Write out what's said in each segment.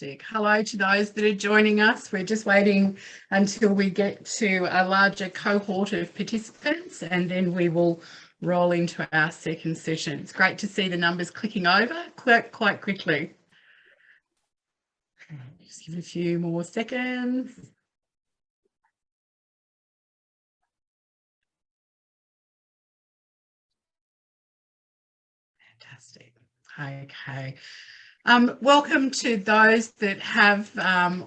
Fantastic. Hello to those that are joining us. We're just waiting until we get to a larger cohort of participants and then we will roll into our second session. It's great to see the numbers clicking over quite quickly. Just give it a few more seconds. Fantastic. Okay. Welcome to those that have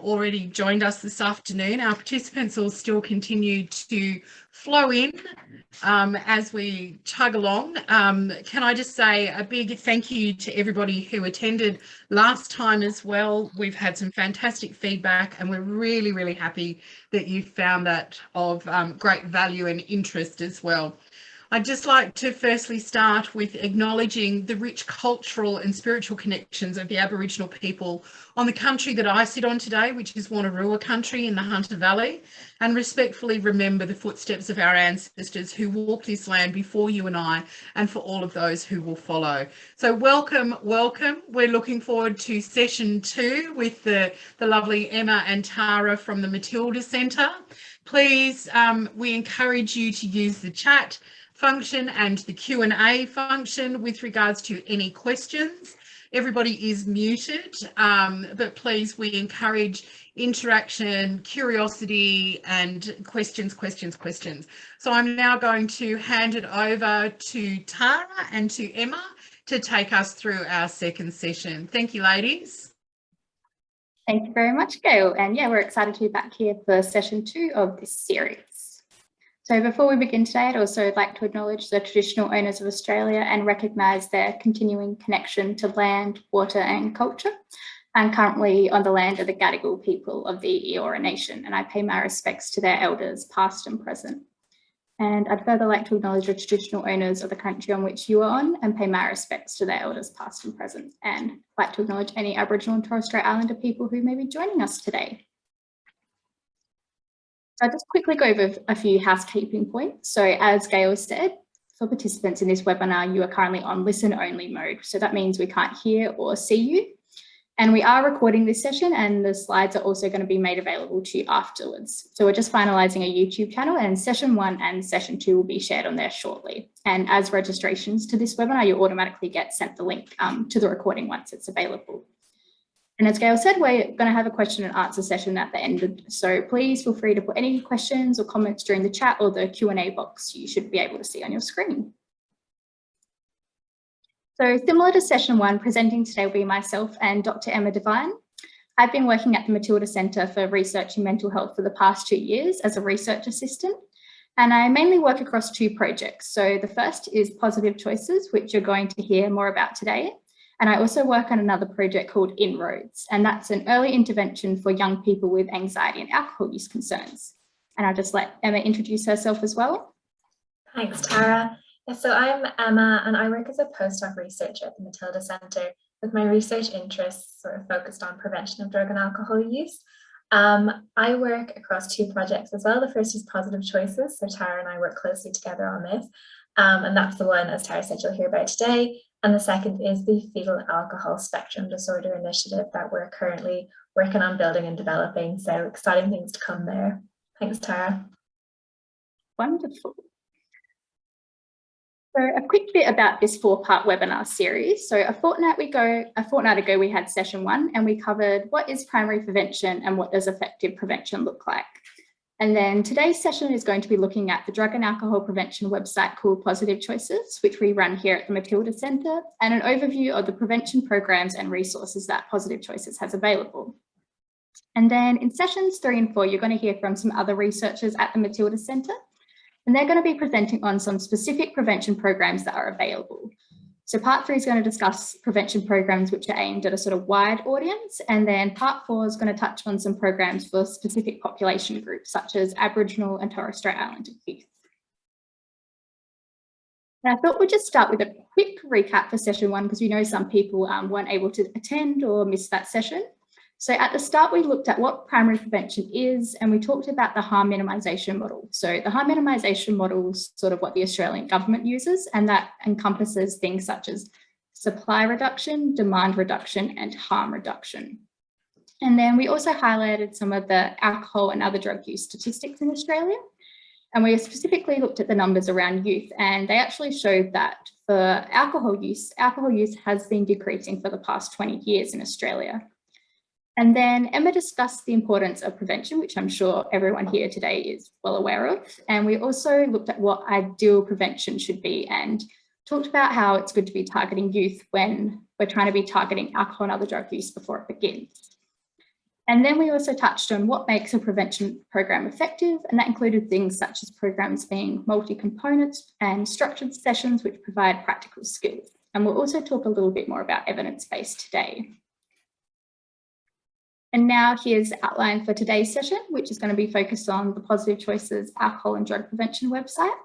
already joined us this afternoon. Our participants will still continue to flow in as we chug along. Can I just say a big thank you to everybody who attended last time as well. We've had some fantastic feedback and we're really, really happy that you found that of great value and interest as well. I'd just like to firstly start with acknowledging the rich cultural and spiritual connections of the Aboriginal people on the country that I sit on today, which is Wonnarua country in the Hunter Valley, and respectfully remember the footsteps of our ancestors who walked this land before you and I, and for all of those who will follow. So welcome. We're looking forward to session 2 with the lovely Emma and Tara from the Matilda Centre. Please, we encourage you to use the chat function and the Q&A function with regards to any questions. Everybody is muted, but please, we encourage interaction, curiosity, and questions. So I'm now going to hand it over to Tara and to Emma to take us through our second session. Thank you, ladies. Thank you very much, Gail. And yeah, we're excited to be back here for session 2 of this series. So before we begin today, I'd also like to acknowledge the traditional owners of Australia and recognise their continuing connection to land, water and culture. I'm currently on the land of the Gadigal people of the Eora Nation, and I pay my respects to their elders, past and present. And I'd further like to acknowledge the traditional owners of the country on which you are on and pay my respects to their elders, past and present. And I'd like to acknowledge any Aboriginal and Torres Strait Islander people who may be joining us today. So I'll just quickly go over a few housekeeping points. So as Gail said, for participants in this webinar, you are currently on listen only mode. So that means we can't hear or see you. And we are recording this session and the slides are also going to be made available to you afterwards. So we're just finalising a YouTube channel and session 1 and session 2 will be shared on there shortly. And as registrations to this webinar, you automatically get sent the link to the recording once it's available. And as Gail said, we're going to have a question and answer session at the end. So please feel free to put any questions or comments during the chat or the Q&A box you should be able to see on your screen. So similar to session 1, presenting today will be myself and Dr. Emma Devine. I've been working at the Matilda Centre for Research in Mental Health for the past 2 years as a research assistant. And I mainly work across 2 projects. So the first is Positive Choices, which you're going to hear more about today. And I also work on another project called Inroads, and that's an early intervention for young people with anxiety and alcohol use concerns. And I'll just let Emma introduce herself as well. Thanks, Tara. So I'm Emma and I work as a postdoc researcher at the Matilda Centre with my research interests sort of focused on prevention of drug and alcohol use. I work across 2 projects as well. The first is Positive Choices, so Tara and I work closely together on this. And that's the one, as Tara said, you'll hear about today. And the second is the Fetal Alcohol Spectrum Disorder Initiative that we're currently working on building and developing. So exciting things to come there. Thanks, Tara. Wonderful. So a quick bit about this 4-part webinar series. So a fortnight ago, we had session 1 and we covered what is primary prevention and what does effective prevention look like. And then today's session is going to be looking at the drug and alcohol prevention website called Positive Choices, which we run here at the Matilda Centre, and an overview of the prevention programs and resources that Positive Choices has available. And then in sessions 3 and 4, you're going to hear from some other researchers at the Matilda Centre, and they're going to be presenting on some specific prevention programs that are available. So part 3 is going to discuss prevention programs which are aimed at a sort of wide audience, and then part 4 is going to touch on some programs for specific population groups such as Aboriginal and Torres Strait Islander youth. And I thought we'd just start with a quick recap for session 1 because we know some people weren't able to attend or miss that session. So at the start, we looked at what primary prevention is, and we talked about the harm minimisation model. So the harm minimisation model is sort of what the Australian government uses, and that encompasses things such as supply reduction, demand reduction, and harm reduction. And then we also highlighted some of the alcohol and other drug use statistics in Australia. And we specifically looked at the numbers around youth, and they actually showed that for alcohol use has been decreasing for the past 20 years in Australia. And then Emma discussed the importance of prevention, which I'm sure everyone here today is well aware of. And we also looked at what ideal prevention should be and talked about how it's good to be targeting youth when we're trying to be targeting alcohol and other drug use before it begins. And then we also touched on what makes a prevention program effective, and that included things such as programs being multi-component and structured sessions which provide practical skills. And we'll also talk a little bit more about evidence-based today. And now here's the outline for today's session, which is going to be focused on the Positive Choices Alcohol and Drug Prevention website.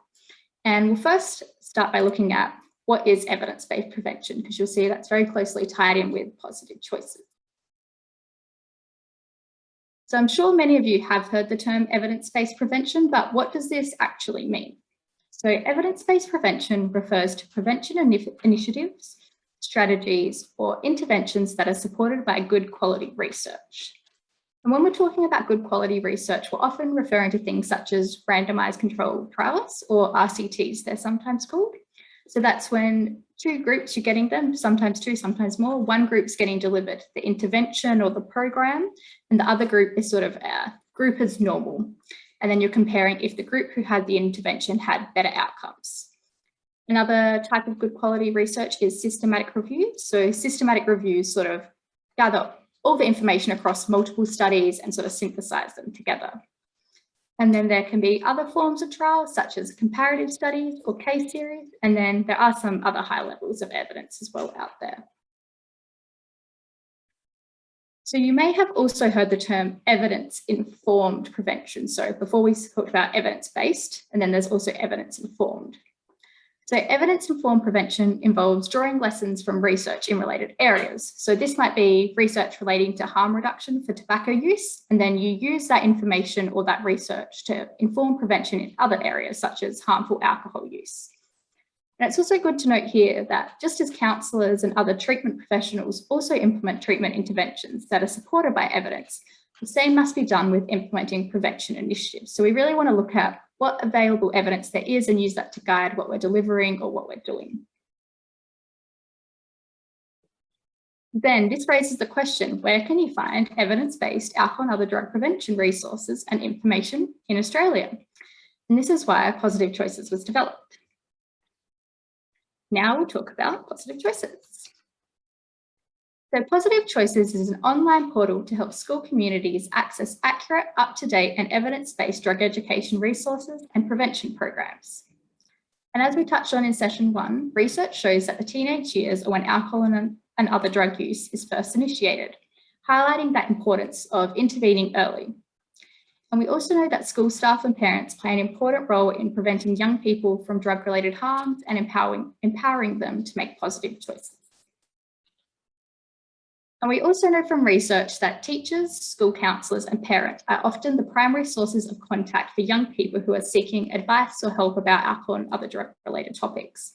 And we'll first start by looking at what is evidence-based prevention, because you'll see that's very closely tied in with positive choices. So I'm sure many of you have heard the term evidence-based prevention, but what does this actually mean? So evidence-based prevention refers to prevention initiatives, strategies, or interventions that are supported by good quality research. And when we're talking about good quality research, we're often referring to things such as randomized controlled trials, or RCTs, they're sometimes called. So that's when two groups, you're getting them, sometimes two, sometimes more. One group's getting delivered the intervention or the program, and the other group is sort of group as normal. And then you're comparing if the group who had the intervention had better outcomes. Another type of good quality research is systematic reviews. So systematic reviews sort of gather all the information across multiple studies and sort of synthesize them together. And then there can be other forms of trials, such as comparative studies or case series. And then there are some other high levels of evidence as well out there. So you may have also heard the term evidence-informed prevention. So before we talked about evidence-based, and then there's also evidence-informed. So evidence-informed prevention involves drawing lessons from research in related areas. So this might be research relating to harm reduction for tobacco use, and then you use that information or that research to inform prevention in other areas, such as harmful alcohol use. And it's also good to note here that just as counsellors and other treatment professionals also implement treatment interventions that are supported by evidence, the same must be done with implementing prevention initiatives. So we really want to look at what available evidence there is and use that to guide what we're delivering or what we're doing. Then this raises the question, where can you find evidence-based alcohol and other drug prevention resources and information in Australia? And this is why Positive Choices was developed. Now we'll talk about Positive Choices. So Positive Choices is an online portal to help school communities access accurate, up-to-date and evidence-based drug education resources and prevention programs. And as we touched on in session 1, research shows that the teenage years are when alcohol and other drug use is first initiated, highlighting that importance of intervening early. And we also know that school staff and parents play an important role in preventing young people from drug-related harms and empowering them to make positive choices. And we also know from research that teachers, school counsellors and parents are often the primary sources of contact for young people who are seeking advice or help about alcohol and other drug-related topics.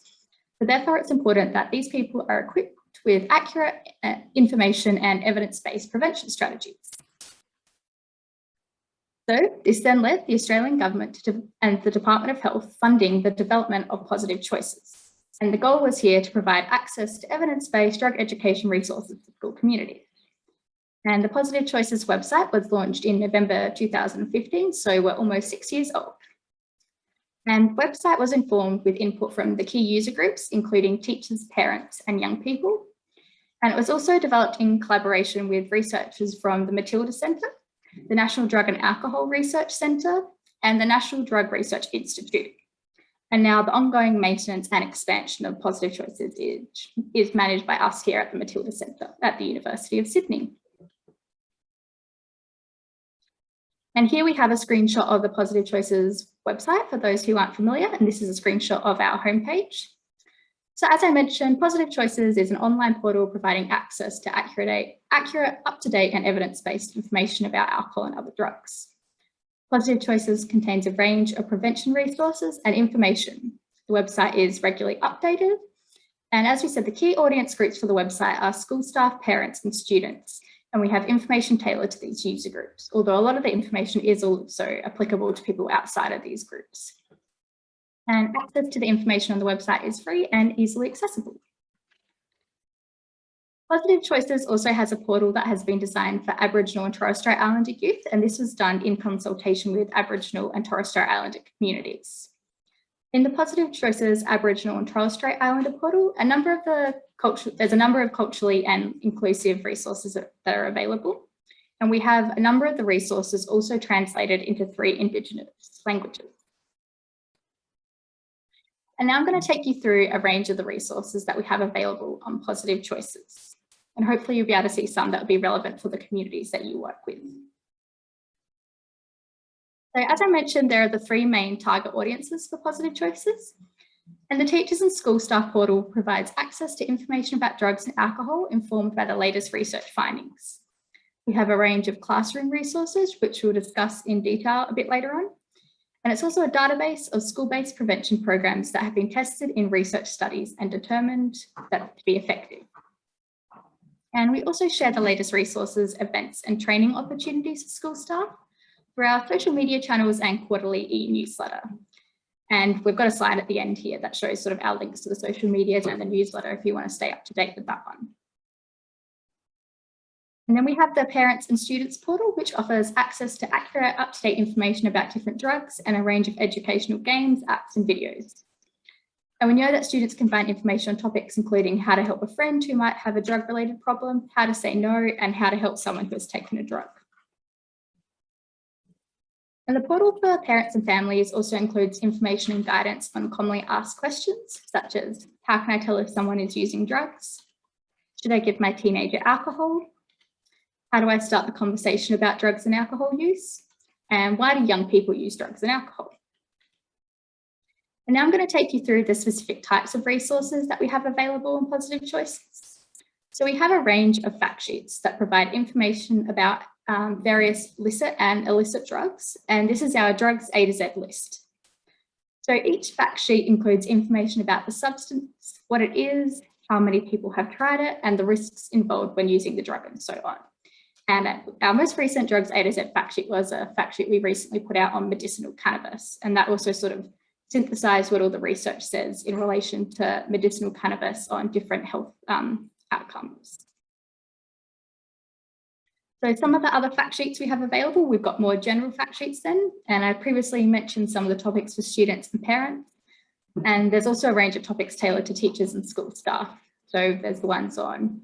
So therefore, it's important that these people are equipped with accurate information and evidence-based prevention strategies. So this then led the Australian government and the Department of Health funding the development of Positive Choices. And the goal was here to provide access to evidence-based drug education resources to school communities. And the Positive Choices website was launched in November 2015, so we're almost 6 years old. And the website was informed with input from the key user groups, including teachers, parents, and young people. And it was also developed in collaboration with researchers from the Matilda Centre, the National Drug and Alcohol Research Centre, and the National Drug Research Institute. And now the ongoing maintenance and expansion of Positive Choices is managed by us here at the Matilda Centre at the University of Sydney. And here we have a screenshot of the Positive Choices website for those who aren't familiar, and this is a screenshot of our homepage. So as I mentioned, Positive Choices is an online portal providing access to accurate, up-to-date and evidence-based information about alcohol and other drugs. Positive Choices contains a range of prevention resources and information. The website is regularly updated. And as we said, the key audience groups for the website are school staff, parents and students. And we have information tailored to these user groups, although a lot of the information is also applicable to people outside of these groups. And access to the information on the website is free and easily accessible. Positive Choices also has a portal that has been designed for Aboriginal and Torres Strait Islander youth, and this was done in consultation with Aboriginal and Torres Strait Islander communities. In the Positive Choices Aboriginal and Torres Strait Islander portal, there's a number of culturally and inclusive resources that are available, and we have a number of the resources also translated into 3 Indigenous languages. And now I'm going to take you through a range of the resources that we have available on Positive Choices. And hopefully you'll be able to see some that will be relevant for the communities that you work with. So as I mentioned, there are the 3 main target audiences for Positive Choices. And the Teachers and School Staff portal provides access to information about drugs and alcohol informed by the latest research findings. We have a range of classroom resources, which we'll discuss in detail a bit later on. And it's also a database of school-based prevention programs that have been tested in research studies and determined that to be effective. And we also share the latest resources, events and training opportunities for school staff through our social media channels and quarterly e-newsletter. And we've got a slide at the end here that shows sort of our links to the social medias and the newsletter if you want to stay up to date with that one. And then we have the Parents and Students portal, which offers access to accurate, up-to-date information about different drugs and a range of educational games, apps and videos. And we know that students can find information on topics including how to help a friend who might have a drug-related problem, how to say no, and how to help someone who has taken a drug. And the portal for parents and families also includes information and guidance on commonly asked questions, such as how can I tell if someone is using drugs? Should I give my teenager alcohol? How do I start the conversation about drugs and alcohol use? And why do young people use drugs and alcohol? And now I'm going to take you through the specific types of resources that we have available in Positive Choices. So we have a range of fact sheets that provide information about various licit and illicit drugs, and this is our drugs A to Z list. So each fact sheet includes information about the substance, what it is, how many people have tried it, and the risks involved when using the drug and so on. And our most recent drugs A to Z fact sheet was a fact sheet we recently put out on medicinal cannabis, and that also sort of synthesized what all the research says in relation to medicinal cannabis on different health outcomes. So some of the other fact sheets we have available, we've got more general fact sheets then, and I previously mentioned some of the topics for students and parents, and there's also a range of topics tailored to teachers and school staff. So there's the ones on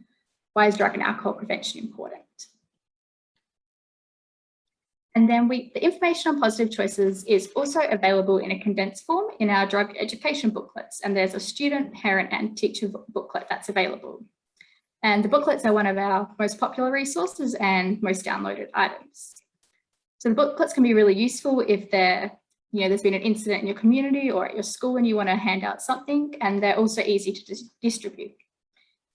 why is drug and alcohol prevention important? And then the information on Positive Choices is also available in a condensed form in our drug education booklets. And there's a student, parent and teacher booklet that's available. And the booklets are one of our most popular resources and most downloaded items. So the booklets can be really useful if there's been an incident in your community or at your school and you want to hand out something, and they're also easy to distribute.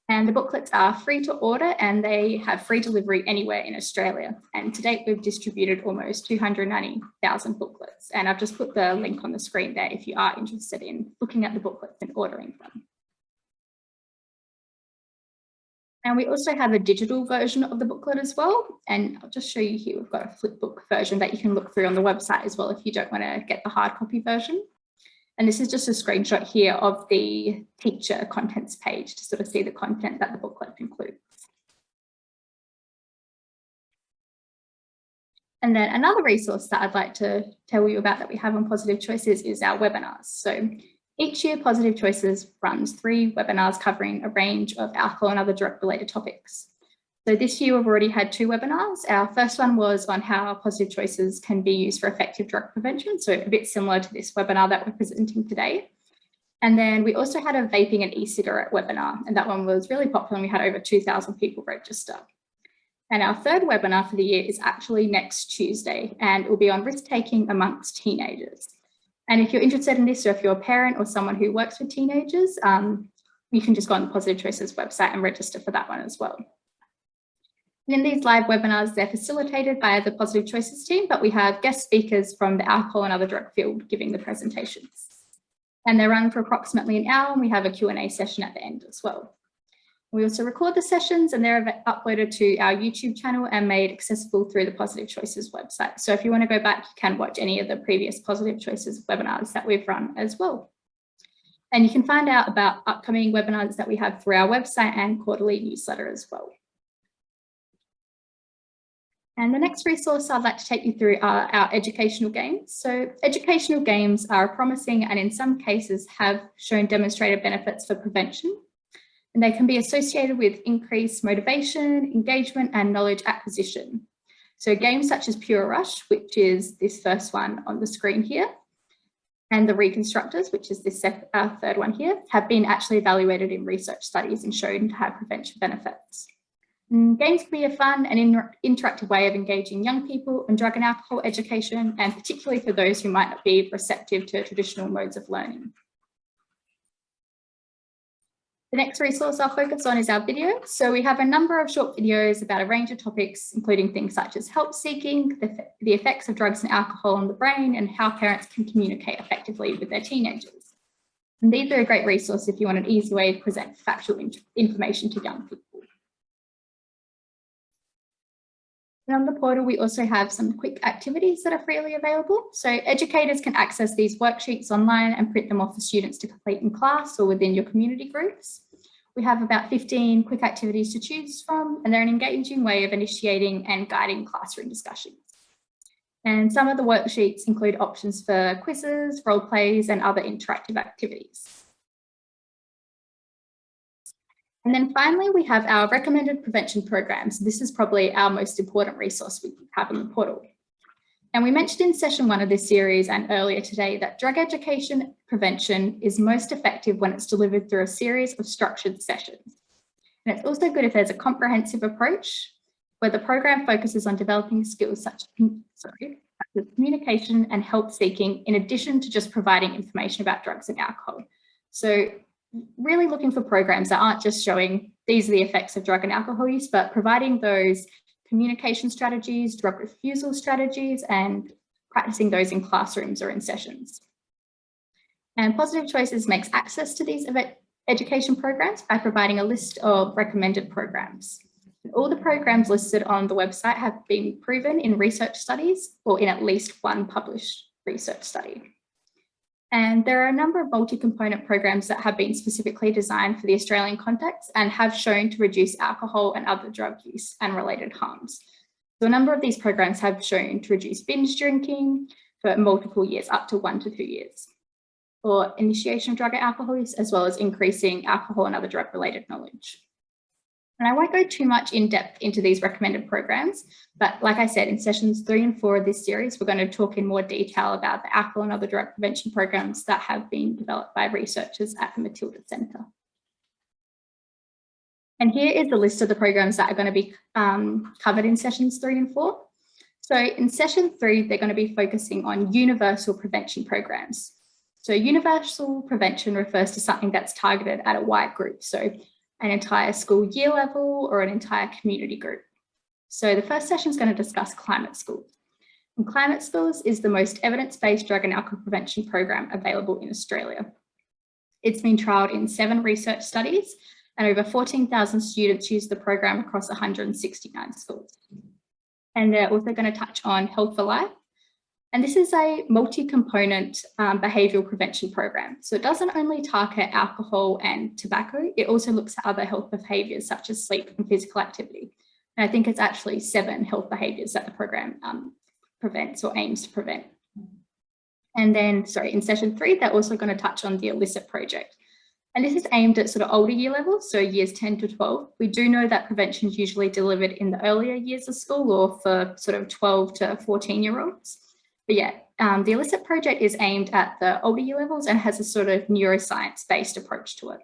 And the booklets are free to order and they have free delivery anywhere in Australia. And to date, we've distributed almost 290,000 booklets. And I've just put the link on the screen there if you are interested in looking at the booklets and ordering them. And we also have a digital version of the booklet as well. And I'll just show you here, we've got a flipbook version that you can look through on the website as well if you don't want to get the hard copy version. And this is just a screenshot here of the teacher contents page to sort of see the content that the booklet includes. And then another resource that I'd like to tell you about that we have on Positive Choices is our webinars. So each year, Positive Choices runs 3 webinars covering a range of alcohol and other drug-related topics. So this year, we've already had 2 webinars. Our first one was on how Positive Choices can be used for effective drug prevention, so a bit similar to this webinar that we're presenting today. And then we also had a vaping and e-cigarette webinar, and that one was really popular, and we had over 2,000 people register. And our third webinar for the year is actually next Tuesday, and it will be on risk-taking amongst teenagers. And if you're interested in this, or if you're a parent or someone who works with teenagers, you can just go on the Positive Choices website and register for that one as well. And in these live webinars, they're facilitated by the Positive Choices team, but we have guest speakers from the alcohol and other drug field giving the presentations. And they run for approximately an hour, and we have a Q&A session at the end as well. We also record the sessions and they're uploaded to our YouTube channel and made accessible through the Positive Choices website. So if you want to go back, you can watch any of the previous Positive Choices webinars that we've run as well. And you can find out about upcoming webinars that we have through our website and quarterly newsletter as well. And the next resource I'd like to take you through are our educational games. So educational games are promising and in some cases have shown demonstrated benefits for prevention. And they can be associated with increased motivation, engagement, and knowledge acquisition. So games such as Pure Rush, which is this first one on the screen here, and the Reconstructors, which is this third one here, have been actually evaluated in research studies and shown to have prevention benefits. And games can be a fun and interactive way of engaging young people in drug and alcohol education, and particularly for those who might not be receptive to traditional modes of learning. The next resource I'll focus on is our video. So we have a number of short videos about a range of topics, including things such as help seeking, the effects of drugs and alcohol on the brain, and how parents can communicate effectively with their teenagers. And these are a great resource if you want an easy way to present factual information to young people. And on the portal, we also have some quick activities that are freely available. So educators can access these worksheets online and print them off for students to complete in class or within your community groups. We have about 15 quick activities to choose from, and they're an engaging way of initiating and guiding classroom discussions. And some of the worksheets include options for quizzes, role plays, and other interactive activities. And then finally, we have our recommended prevention programs. This is probably our most important resource we have on the portal. And we mentioned in session 1 of this series and earlier today that drug education prevention is most effective when it's delivered through a series of structured sessions. And it's also good if there's a comprehensive approach where the program focuses on developing skills such as communication and help seeking, in addition to just providing information about drugs and alcohol. So really looking for programs that aren't just showing these are the effects of drug and alcohol use, but providing those communication strategies, drug refusal strategies, and practicing those in classrooms or in sessions. And Positive Choices makes access to these education programs by providing a list of recommended programs. All the programs listed on the website have been proven in research studies or in at least one published research study. And there are a number of multi-component programs that have been specifically designed for the Australian context and have shown to reduce alcohol and other drug use and related harms. So a number of these programs have shown to reduce binge drinking for multiple years, up to 1 to 2 years, or initiation of drug and alcohol use, as well as increasing alcohol and other drug-related knowledge. And I won't go too much in depth into these recommended programs, but like I said, in sessions 3 and 4 of this series, we're going to talk in more detail about the alcohol and other drug prevention programs that have been developed by researchers at the Matilda Centre. And here is the list of the programs that are going to be covered in sessions 3 and 4. So in session 3, they're going to be focusing on universal prevention programs. So universal prevention refers to something that's targeted at a wide group. So an entire school year level or an entire community group. So the first session is going to discuss climate schools. And climate schools is the most evidence-based drug and alcohol prevention program available in Australia. It's been trialled in 7 research studies and over 14,000 students use the program across 169 schools. And they're also going to touch on Health for Life. And this is a multi-component behavioural prevention program. So it doesn't only target alcohol and tobacco, it also looks at other health behaviours such as sleep and physical activity. And I think it's actually 7 health behaviours that the program prevents or aims to prevent. And then, in session 3, they're also going to touch on the Illicit project. And this is aimed at sort of older year levels, so years 10 to 12. We do know that prevention is usually delivered in the earlier years of school or for sort of 12 to 14-year-olds. But yeah, the Illicit project is aimed at the older year levels and has a sort of neuroscience-based approach to it.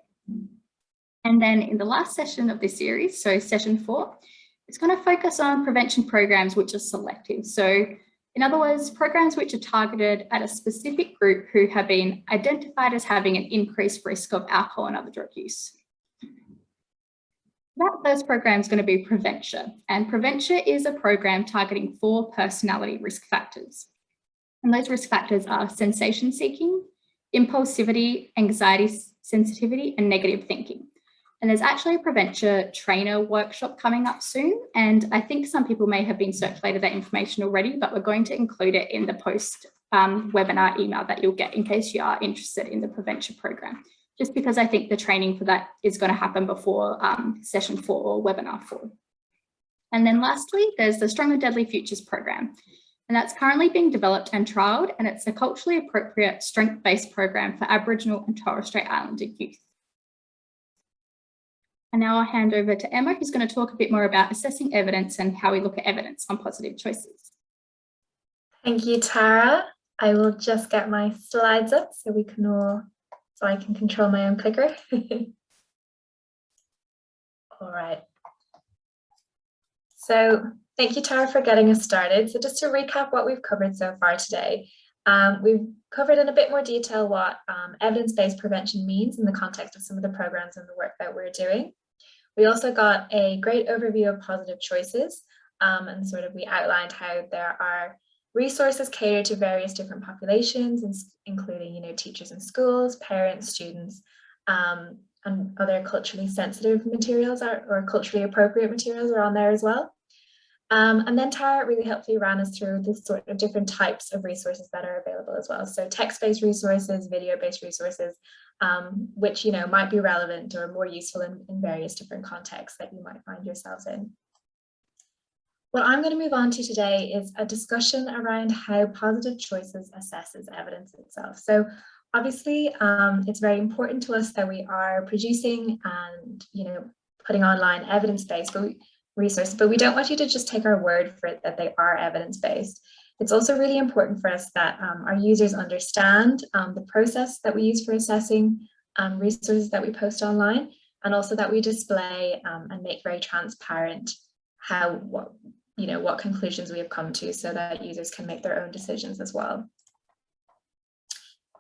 And then in the last session of this series, so session 4, it's going to focus on prevention programs which are selective. So in other words, programs which are targeted at a specific group who have been identified as having an increased risk of alcohol and other drug use. That first program is going to be Prevention. And Prevention is a program targeting 4 personality risk factors. And those risk factors are sensation seeking, impulsivity, anxiety sensitivity, and negative thinking. And there's actually a prevention trainer workshop coming up soon. And I think some people may have been circulated that information already, but we're going to include it in the post webinar email that you'll get in case you are interested in the prevention program, just because I think the training for that is going to happen before session 4 or webinar 4. And then lastly, there's the Strong and Deadly Futures program. And that's currently being developed and trialled, and it's a culturally appropriate strength-based program for Aboriginal and Torres Strait Islander youth. And now I'll hand over to Emma, who's going to talk a bit more about assessing evidence and how we look at evidence on positive choices. Thank you, Tara. I will just get my slides up so I can control my own clicker. All right. So thank you, Tara, for getting us started. So just to recap what we've covered so far today, we've covered in a bit more detail what evidence-based prevention means in the context of some of the programs and the work that we're doing. We also got a great overview of positive choices, and we outlined how there are resources catered to various different populations, including teachers in schools, parents, students, and other culturally sensitive materials or culturally appropriate materials are on there as well. And then Tara really helpfully ran us through the sort of different types of resources that are available as well. So text-based resources, video-based resources, which might be relevant or more useful in various different contexts that you might find yourselves in. What I'm going to move on to today is a discussion around how positive choices assesses evidence itself. So obviously, it's very important to us that we are producing and putting online evidence-based resources, but we don't want you to just take our word for it that they are evidence-based. It's also really important for us that our users understand the process that we use for assessing resources that we post online, and also that we display and make very transparent what conclusions we have come to, so that users can make their own decisions as well.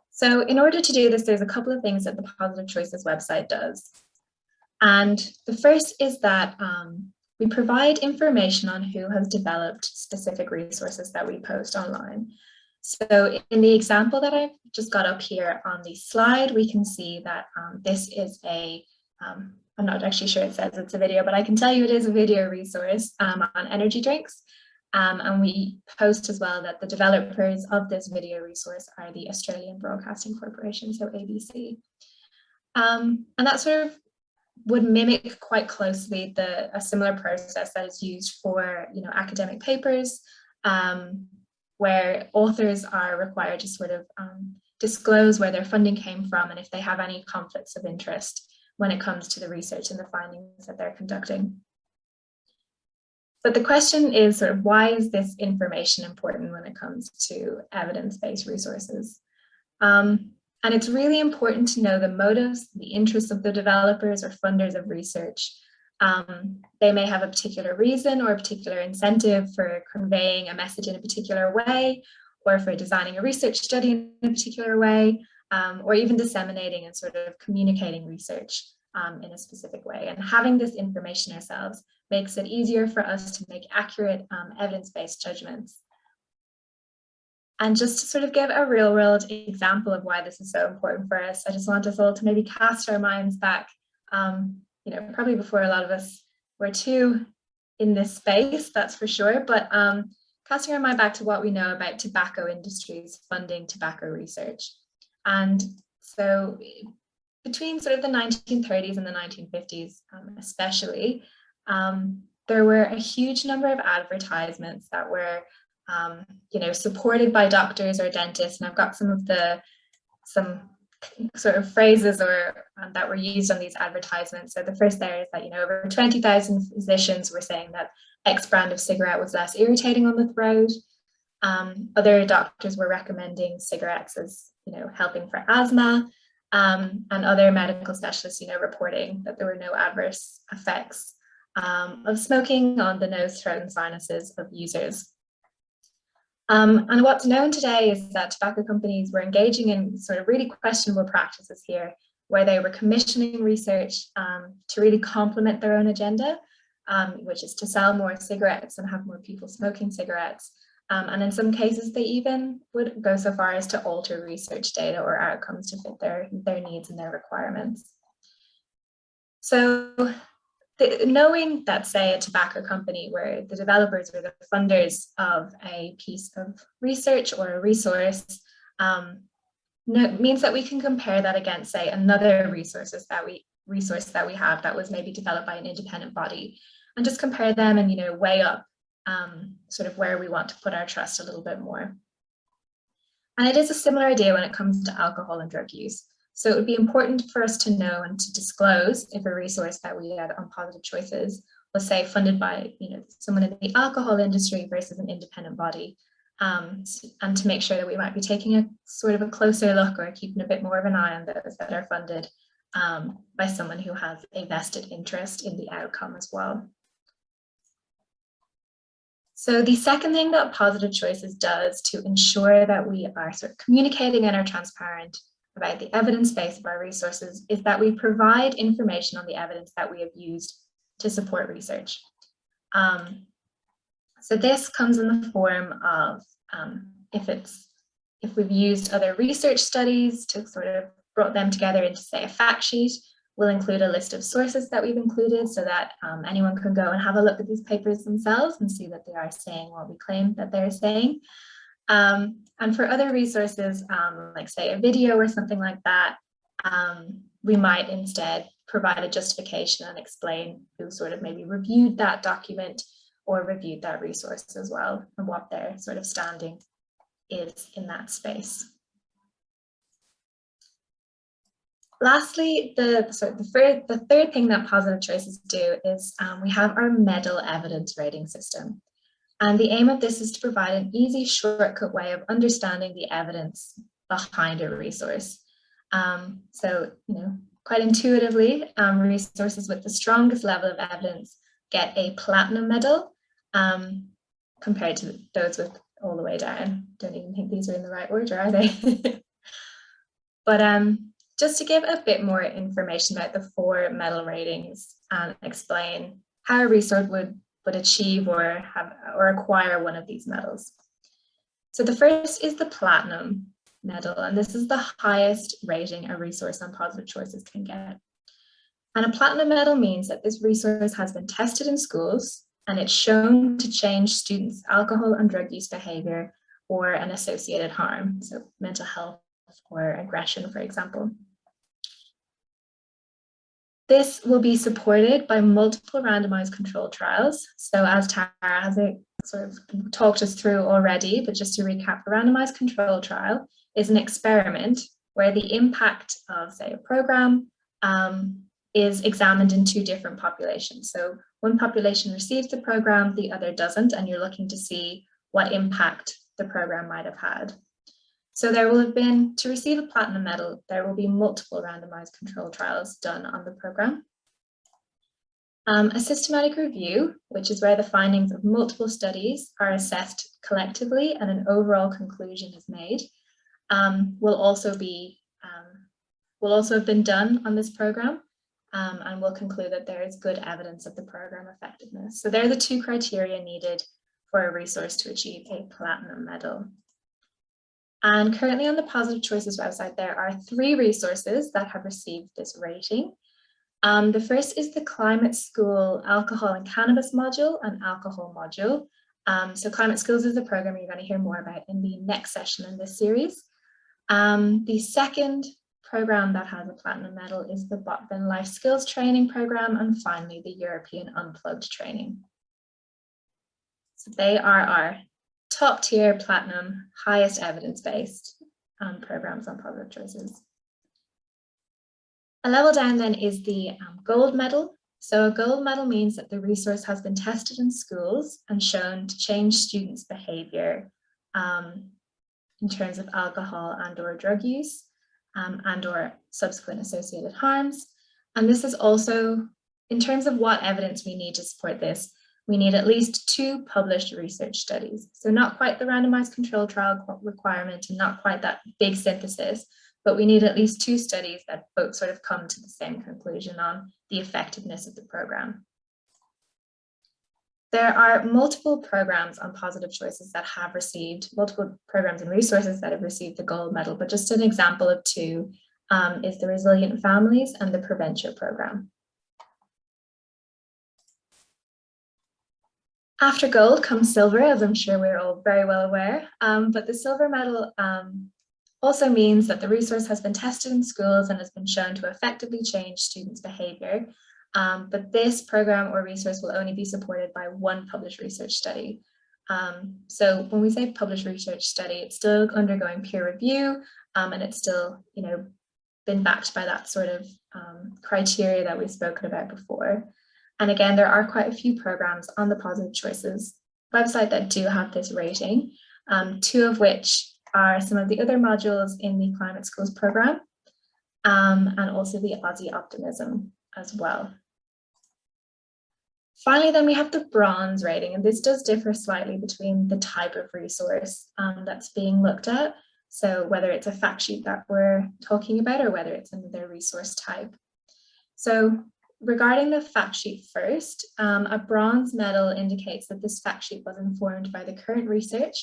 So in order to do this, there's a couple of things that the Positive Choices website does. And the first is that we provide information on who has developed specific resources that we post online. So in the example that I've just got up here on the slide, we can see that this is I'm not actually sure it says it's a video, but I can tell you it is a video resource on energy drinks. And we post as well that the developers of this video resource are the Australian Broadcasting Corporation, so ABC. And that sort of would mimic quite closely a similar process that is used for academic papers, where authors are required to disclose where their funding came from and if they have any conflicts of interest when it comes to the research and the findings that they're conducting. But the question is why is this information important when it comes to evidence-based resources? And it's really important to know the motives, the interests of the developers or funders of research. They may have a particular reason or a particular incentive for conveying a message in a particular way, or for designing a research study in a particular way, or even disseminating and communicating research in a specific way. And having this information ourselves makes it easier for us to make accurate evidence-based judgments. And just to give a real-world example of why this is so important for us, I just want us all to maybe cast our minds back, probably before a lot of us were too in this space, that's for sure, but casting our mind back to what we know about tobacco industries funding tobacco research. And so between the 1930s and the 1950s, especially, there were a huge number of advertisements that were supported by doctors or dentists, and I've got some phrases that were used on these advertisements. So the first there is that over 20,000 physicians were saying that X brand of cigarette was less irritating on the throat. Other doctors were recommending cigarettes as helping for asthma, and other medical specialists reporting that there were no adverse effects of smoking on the nose, throat, and sinuses of users. And what's known today is that tobacco companies were engaging in really questionable practices here, where they were commissioning research to really complement their own agenda, which is to sell more cigarettes and have more people smoking cigarettes. And in some cases, they even would go so far as to alter research data or outcomes to fit their needs and their requirements. So knowing that, say, a tobacco company where the developers or the funders of a piece of research or a resource means that we can compare that against, say, another resource that we have that was maybe developed by an independent body, and just compare them and, you know, weigh up sort of where we want to put our trust a little bit more. And it is a similar idea when it comes to alcohol and drug use. So it would be important for us to know and to disclose if a resource that we had on Positive Choices was, say, funded by, you know, someone in the alcohol industry versus an independent body, and to make sure that we might be taking a sort of a closer look or keeping a bit more of an eye on those that are funded by someone who has a vested interest in the outcome as well. So the second thing that Positive Choices does to ensure that we are sort of communicating and are transparent about the evidence base of our resources is that we provide information on the evidence that we have used to support research. So this comes in the form of if we've used other research studies to sort of brought them together into, say, a fact sheet, we'll include a list of sources that we've included so that anyone can go and have a look at these papers themselves and see that they are saying what we claim that they're saying. And for other resources, like, say, a video or something like that, we might instead provide a justification and explain who sort of maybe reviewed that document or reviewed that resource as well, and what their sort of standing is in that space. Lastly, the third thing that Positive Choices do is we have our medal evidence rating system. And the aim of this is to provide an easy shortcut way of understanding the evidence behind a resource. So, you know, quite intuitively, resources with the strongest level of evidence get a platinum medal compared to those with all the way down. Don't even think these are in the right order, are they? But just to give a bit more information about the 4 medal ratings and explain how a resource would achieve or acquire one of these medals. So the first is the platinum medal, and this is the highest rating a resource on Positive Choices can get. And a platinum medal means that this resource has been tested in schools and it's shown to change students' alcohol and drug use behavior or an associated harm, so mental health or aggression, for example. This will be supported by multiple randomized controlled trials. So as Tara has sort of talked us through already, but just to recap, a randomized controlled trial is an experiment where the impact of, say, a program is examined in 2 different populations. So one population receives the program, the other doesn't, and you're looking to see what impact the program might have had. So there will have been, to receive a platinum medal, there will be multiple randomized controlled trials done on the program. A systematic review, which is where the findings of multiple studies are assessed collectively and an overall conclusion is made, will also have been done on this program, and will conclude that there is good evidence of the program effectiveness. So they're the 2 criteria needed for a resource to achieve a platinum medal. And currently on the Positive Choices website, there are 3 resources that have received this rating. The first is the Climate School Alcohol and Cannabis module and Alcohol module. So Climate Schools is a program you're going to hear more about in the next session in this series. The second program that has a platinum medal is the Booklet Life Skills Training program, and finally the European Unplugged training. So they are our top tier platinum, highest evidence-based programs on Positive Choices. A level down then is the gold medal. So a gold medal means that the resource has been tested in schools and shown to change students' behavior in terms of alcohol and or drug use and or subsequent associated harms. And this is also, in terms of what evidence we need to support this, we need at least 2 published research studies. So not quite the randomized controlled trial requirement and not quite that big synthesis, but we need at least 2 studies that both sort of come to the same conclusion on the effectiveness of the program. There are multiple programs on Positive Choices that have received, multiple programs and resources that have received the gold medal, but just an example of 2 is the Resilient Families and the Prevention program. After gold comes silver, as I'm sure we're all very well aware, but the silver medal also means that the resource has been tested in schools and has been shown to effectively change students' behaviour. But this programme or resource will only be supported by one published research study. So when we say published research study, it's still undergoing peer review, and it's still, been backed by that sort of criteria that we've spoken about before. And again, there are quite a few programs on the Positive Choices website that do have this rating, two of which are some of the other modules in the Climate Schools program, and also the Aussie Optimism as well. Finally, then we have the bronze rating, and this does differ slightly between the type of resource that's being looked at. So whether it's a fact sheet that we're talking about or whether it's another resource type. So regarding the fact sheet first, a bronze medal indicates that this fact sheet was informed by the current research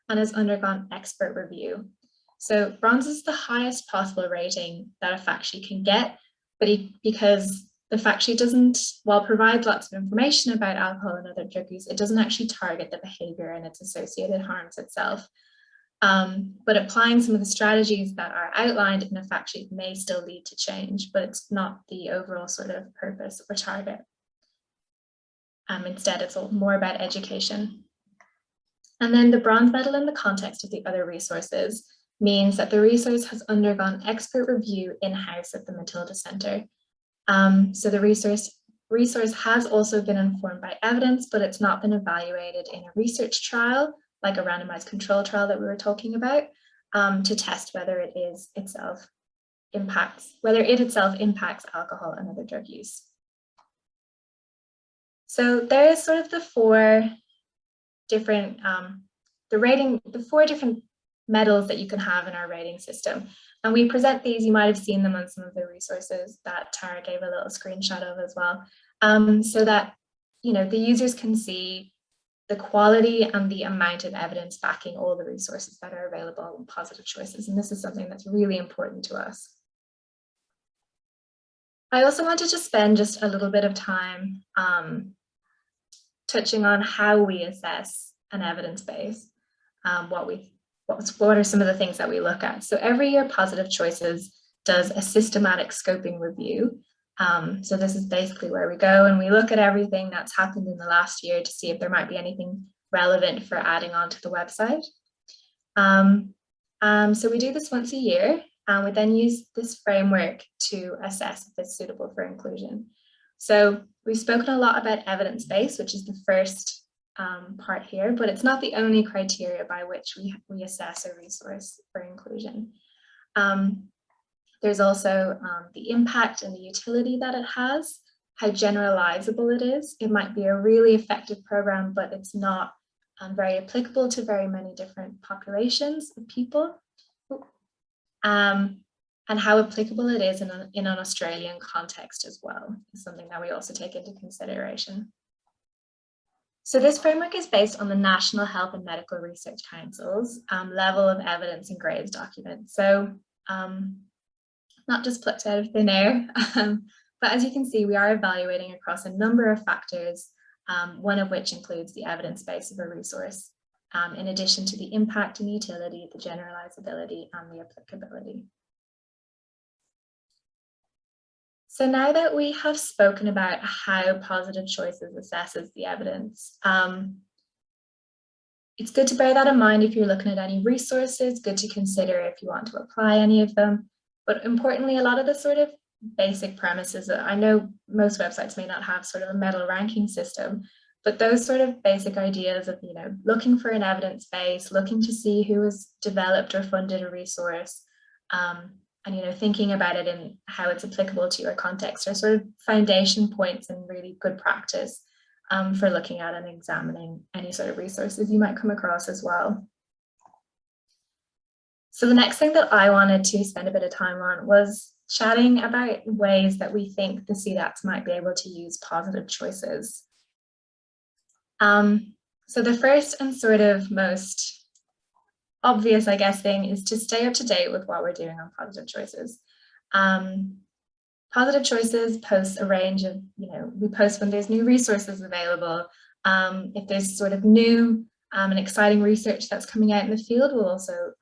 and has undergone expert review. So bronze is the highest possible rating that a fact sheet can get, but because the fact sheet doesn't, while provides lots of information about alcohol and other drug use, it doesn't actually target the behaviour and its associated harms itself. But applying some of the strategies that are outlined in a fact sheet may still lead to change, but it's not the overall sort of purpose or target. Instead, it's more about education. And then the bronze medal in the context of the other resources means that the resource has undergone expert review in-house at the Matilda Centre. So the resource has also been informed by evidence, but it's not been evaluated in a research trial, like a randomized control trial that we were talking about, to test whether it itself impacts alcohol and other drug use. So there's sort of the four different medals that you can have in our rating system. And we present these, you might have seen them on some of the resources that Tara gave a little screenshot of as well, so that the users can see the quality and the amount of evidence backing all the resources that are available in Positive Choices. And this is something that's really important to us. I also wanted to spend just a little bit of time touching on how we assess an evidence base, what are some of the things that we look at. So every year Positive Choices does a systematic scoping review. So this is basically where we go and we look at everything that's happened in the last year to see if there might be anything relevant for adding on to the website. So we do this once a year, and we then use this framework to assess if it's suitable for inclusion. So we've spoken a lot about evidence-based, which is the first part here, but it's not the only criteria by which we assess a resource for inclusion. There's also the impact and the utility that it has, how generalizable it is. It might be a really effective program, but it's not very applicable to very many different populations of people. And how applicable it is in an Australian context as well is something that we also take into consideration. So this framework is based on the National Health and Medical Research Council's level of evidence and grades document. So not just plucked out of thin air, but as you can see, we are evaluating across a number of factors, one of which includes the evidence base of a resource, in addition to the impact and utility, the generalizability and the applicability. So now that we have spoken about how Positive Choices assesses the evidence, it's good to bear that in mind if you're looking at any resources, good to consider if you want to apply any of them. But importantly, a lot of the sort of basic premises, I know most websites may not have sort of a medal ranking system, but those sort of basic ideas of, looking for an evidence base, looking to see who has developed or funded a resource, and, thinking about it and how it's applicable to your context are sort of foundation points and really good practice for looking at and examining any sort of resources you might come across as well. So the next thing that I wanted to spend a bit of time on was chatting about ways that we think the CDATs might be able to use Positive Choices. So the first and sort of most obvious, I guess, thing is to stay up to date with what we're doing on Positive Choices. Positive Choices posts a range of, we post when there's new resources available, If there's sort of new and exciting research that's coming out in the field, we'll also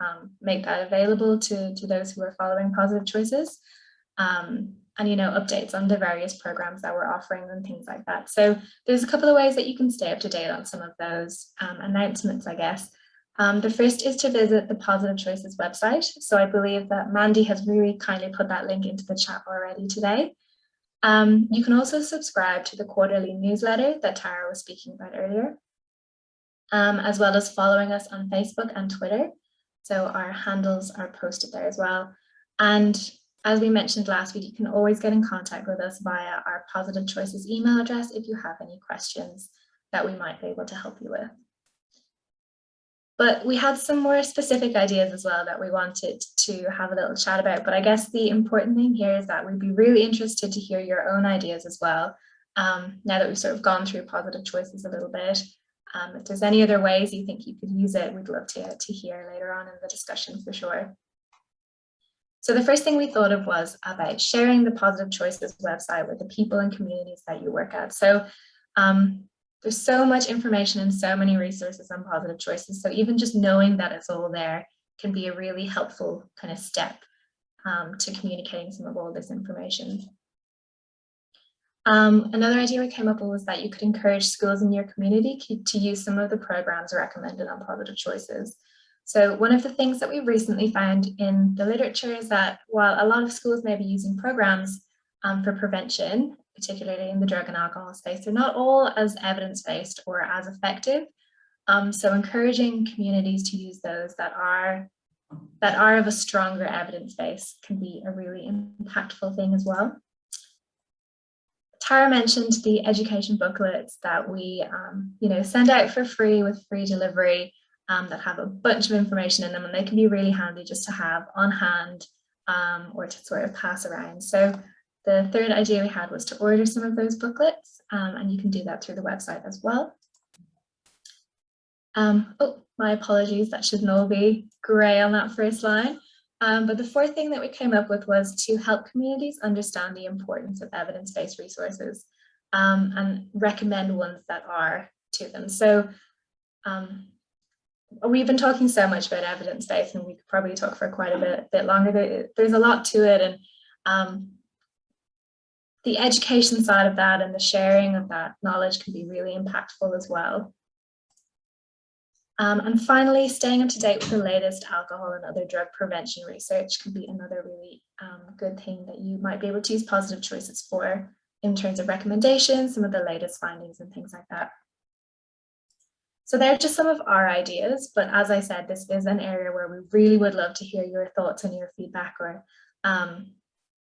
make that available to those who are following positive choices. And, you know, updates on the various programs that we're offering and things like that. So there's a couple of ways that you can stay up to date on some of those announcements, I guess. The first is to visit the Positive Choices website. So I believe that Mandy has really kindly put that link into the chat already today. You can also subscribe to the quarterly newsletter that Tara was speaking about earlier, as well as following us on Facebook and Twitter. So our handles are posted there as well. And as we mentioned last week, you can always get in contact with us via our Positive Choices email address if you have any questions that we might be able to help you with. But we had some more specific ideas as well that we wanted to have a little chat about. But I guess the important thing here is that we'd be really interested to hear your own ideas as well. Now that we've sort of gone through positive choices a little bit, if there's any other ways you think you could use it, we'd love to hear later on in the discussion for sure. So the first thing we thought of was about sharing the Positive Choices website with the people and communities that you work at. So there's so much information and so many resources on positive choices. So even just knowing that it's all there can be a really helpful kind of step to communicating some of all this information. Another idea we came up with was that you could encourage schools in your community to use some of the programs recommended on positive choices. So one of the things that we recently found in the literature is that while a lot of schools may be using programs for prevention, particularly in the drug and alcohol space, they're not all as evidence-based or as effective. So encouraging communities to use those that are of a stronger evidence base can be a really impactful thing as well. Tara mentioned the education booklets that we send out for free with free delivery that have a bunch of information in them, and they can be really handy just to have on hand or to sort of pass around. So the third idea we had was to order some of those booklets, and you can do that through the website as well. Oh, my apologies, that shouldn't all be grey on that first line. But the fourth thing that we came up with was to help communities understand the importance of evidence-based resources and recommend ones that are to them. So we've been talking so much about evidence-based, and we could probably talk for quite a bit longer. There's a lot to it, and the education side of that and the sharing of that knowledge can be really impactful as well. And finally, staying up to date with the latest alcohol and other drug prevention research can be another really good thing that you might be able to use positive choices for in terms of recommendations, some of the latest findings and things like that. So they're just some of our ideas, but as I said, this is an area where we really would love to hear your thoughts and your feedback, or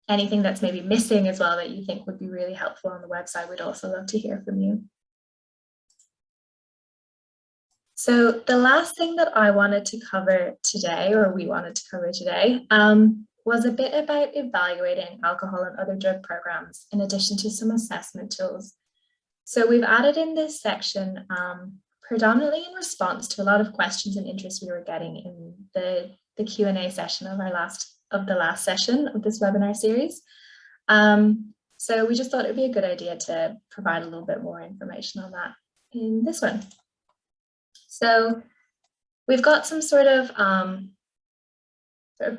anything that's maybe missing as well that you think would be really helpful on the website. We'd also love to hear from you. So the last thing that I wanted to cover today, or we wanted to cover today, was a bit about evaluating alcohol and other drug programs in addition to some assessment tools. So we've added in this section predominantly in response to a lot of questions and interest we were getting in the Q&A session of the last session of this webinar series. So we just thought it would be a good idea to provide a little bit more information on that in this one. So we've got some sort of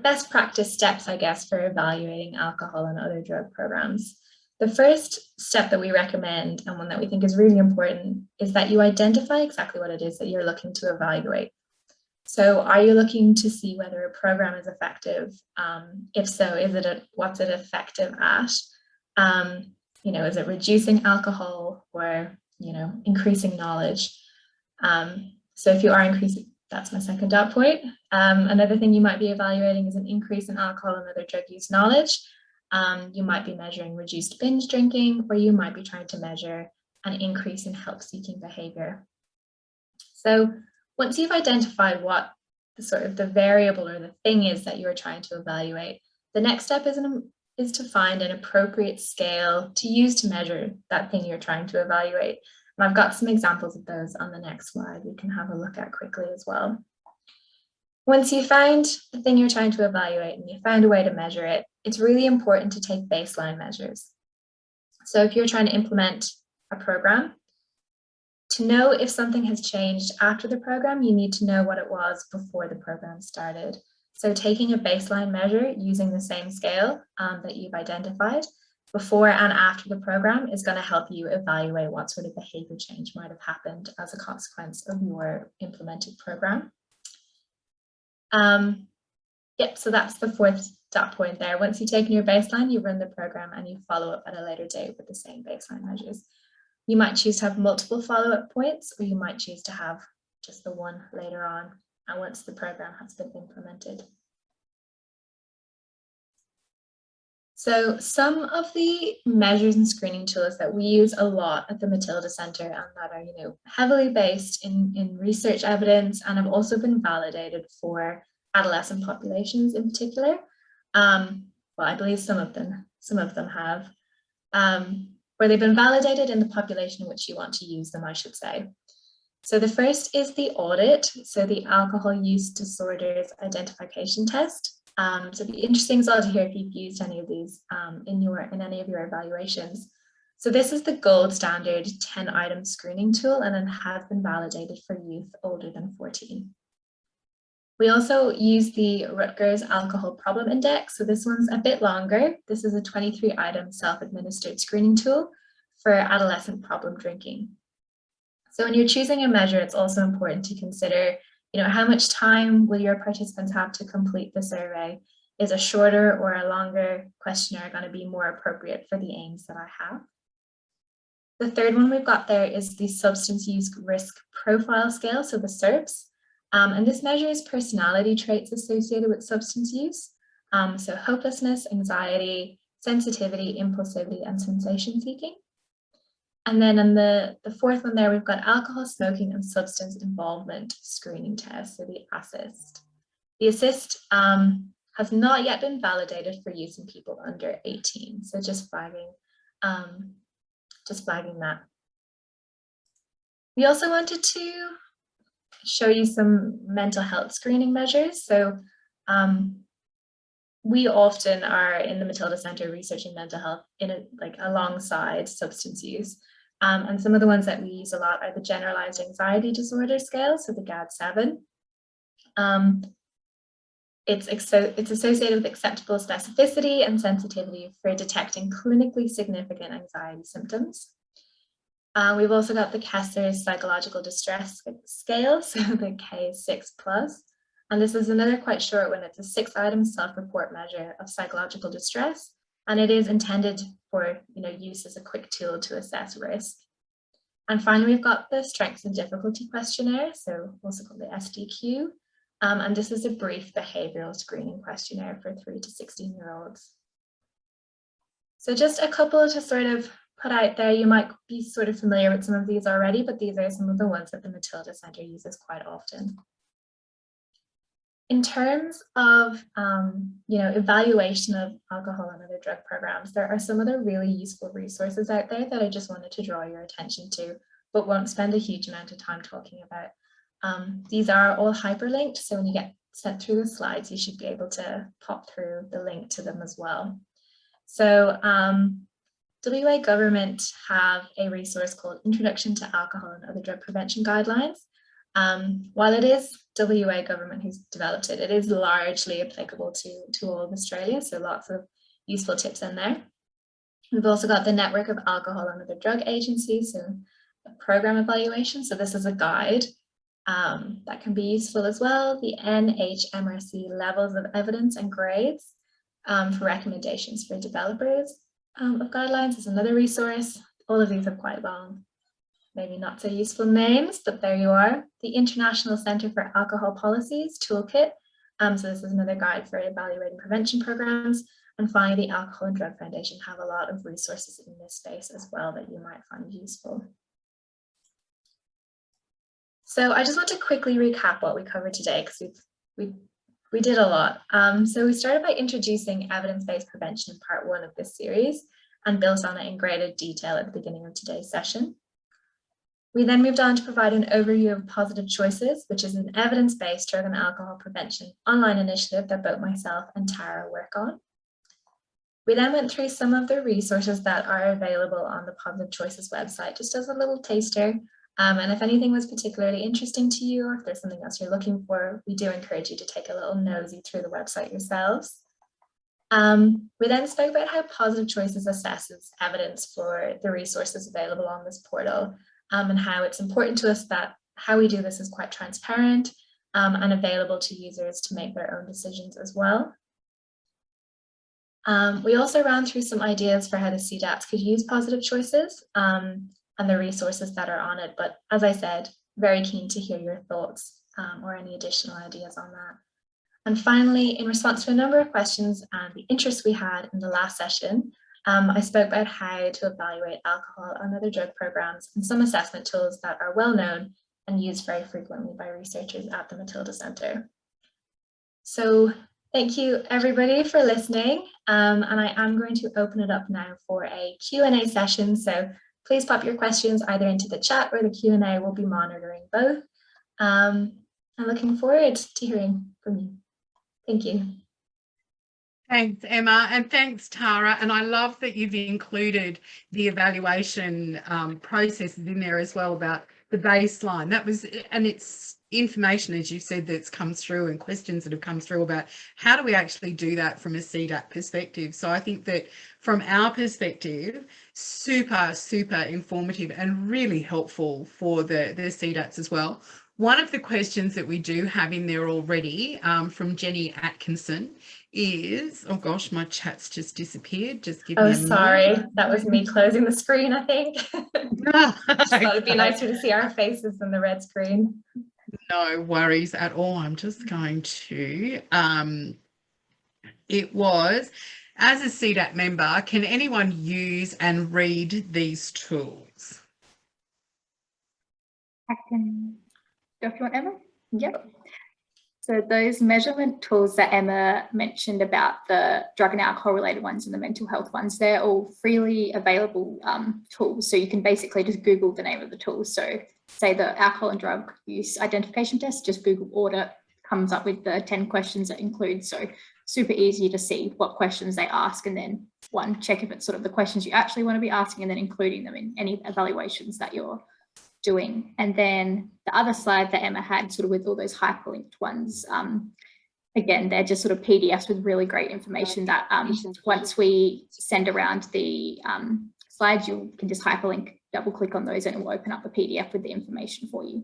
best practice steps, I guess, for evaluating alcohol and other drug programs. The first step that we recommend, and one that we think is really important, is that you identify exactly what it is that you're looking to evaluate. So are you looking to see whether a program is effective? If so, what's it effective at? Is it reducing alcohol or, increasing knowledge? So if you are increasing, that's my second dot point. Another thing you might be evaluating is an increase in alcohol and other drug use knowledge. You might be measuring reduced binge drinking, or you might be trying to measure an increase in help-seeking behavior. So once you've identified what the variable or the thing is that you're trying to evaluate, the next step is to find an appropriate scale to use to measure that thing you're trying to evaluate. And I've got some examples of those on the next slide we can have a look at quickly as well. Once you find the thing you're trying to evaluate and you find a way to measure it, it's really important to take baseline measures. So if you're trying to implement a program, To know if something has changed after the program, you need to know what it was before the program started. So taking a baseline measure using the same scale that you've identified before and after the program is going to help you evaluate what sort of behavior change might have happened as a consequence of your implemented program. Yep, so that's the fourth dot point there. Once you've taken your baseline, you run the program and you follow up at a later date with the same baseline measures. You might choose to have multiple follow-up points, or you might choose to have just the one later on and once the program has been implemented. So some of the measures and screening tools that we use a lot at the Matilda Centre and that are, heavily based in research evidence and have also been validated for adolescent populations in particular. Well, I believe some of them have, where they've been validated in the population in which you want to use them, I should say. So the first is the audit, so the Alcohol Use Disorders Identification Test. So it'd be interesting as well to hear if you've used any of these in any of your evaluations. So this is the gold standard 10-item screening tool, and it has been validated for youth older than 14. We also use the Rutgers Alcohol Problem Index. So this one's a bit longer. This is a 23-item self-administered screening tool for adolescent problem drinking. So when you're choosing a measure, it's also important to consider, how much time will your participants have to complete the survey? Is a shorter or a longer questionnaire going to be more appropriate for the aims that I have? The third one we've got there is the Substance Use Risk Profile Scale, so the SERPS. And this measures personality traits associated with substance use. So hopelessness, anxiety, sensitivity, impulsivity, and sensation seeking. And then on the fourth one there, we've got alcohol, smoking, and substance involvement screening test, so the ASSIST. The ASSIST has not yet been validated for use in people under 18. So just flagging that. We also wanted to show you some mental health screening measures. So we often are in the Matilda Centre researching mental health alongside substance use. And some of the ones that we use a lot are the Generalized Anxiety Disorder Scale, so the GAD-7. It's associated with acceptable specificity and sensitivity for detecting clinically significant anxiety symptoms. We've also got the Kessler's Psychological Distress Scale, so the K6+. And this is another quite short one. It's a 6-item self-report measure of psychological distress, and it is intended for use as a quick tool to assess risk. And finally, we've got the Strengths and Difficulty Questionnaire, so also called the SDQ. And this is a brief behavioural screening questionnaire for 3 to 16-year-olds. So just a couple to sort of put out there. You might be sort of familiar with some of these already, but these are some of the ones that the Matilda Centre uses quite often. In terms of evaluation of alcohol and other drug programs, there are some other really useful resources out there that I just wanted to draw your attention to, but won't spend a huge amount of time talking about. These are all hyperlinked, so when you get sent through the slides, you should be able to pop through the link to them as well. So WA government have a resource called Introduction to Alcohol and Other Drug Prevention Guidelines. While it is WA government who's developed it, it is largely applicable to all of Australia, so lots of useful tips in there. We've also got the Network of Alcohol and Other Drug Agencies, so a program evaluation. So this is a guide that can be useful as well. The NHMRC Levels of Evidence and Grades for recommendations for developers of guidelines is another resource. All of these are quite long, maybe not so useful names, but there you are. The International Centre for Alcohol Policies Toolkit. So this is another guide for evaluating prevention programs. And finally, the Alcohol and Drug Foundation have a lot of resources in this space as well that you might find useful. So I just want to quickly recap what we covered today, because we did a lot. So we started by introducing evidence-based prevention in part 1 of this series and built on it in greater detail at the beginning of today's session. We then moved on to provide an overview of Positive Choices, which is an evidence-based drug and alcohol prevention online initiative that both myself and Tara work on. We then went through some of the resources that are available on the Positive Choices website, just as a little taster, And if anything was particularly interesting to you, or if there's something else you're looking for, we do encourage you to take a little nosy through the website yourselves. We then spoke about how Positive Choices assesses evidence for the resources available on this portal, and how it's important to us that how we do this is quite transparent and available to users to make their own decisions as well. We also ran through some ideas for how the CDAPs could use Positive Choices and the resources that are on it, but as I said, very keen to hear your thoughts or any additional ideas on that. And finally, in response to a number of questions and the interest we had in the last session, I spoke about how to evaluate alcohol and other drug programs and some assessment tools that are well known and used very frequently by researchers at the Matilda Centre. So thank you everybody for listening, and I am going to open it up now for a Q&A session. So please pop your questions either into the chat or the Q&A. We'll be monitoring both. I'm looking forward to hearing from you. Thank you. Thanks, Emma, and thanks, Tara. And I love that you've included the evaluation processes in there as well about the baseline. That was, and it's information, as you said, that's come through and questions that have come through about how do we actually do that from a CDAP perspective. So I think that from our perspective, super, super informative and really helpful for the CDAPs as well. One of the questions that we do have in there already from Jenny Atkinson is, oh gosh, my chat's just disappeared. Just give me a sorry, moment. that was me closing the screen, I think. Just thought it'd be Okay. nicer to see our faces than the red screen. No worries at all. I'm just going to, it was, as a CDAP member, can anyone use and read these tools? I can go if you want, Emma. Yep. So those measurement tools that Emma mentioned about the drug and alcohol related ones and the mental health ones, they're all freely available tools. So you can basically just Google the name of the tool. So say the alcohol and drug use identification test, just Google audit, comes up with the 10 questions that include. So super easy to see what questions they ask, and then one, check if it's sort of the questions you actually want to be asking, and then including them in any evaluations that you're doing. And then the other slide that Emma had sort of with all those hyperlinked ones, again, they're just sort of PDFs with really great information that once we send around the slides, you can just hyperlink, double click on those and it will open up the PDF with the information for you.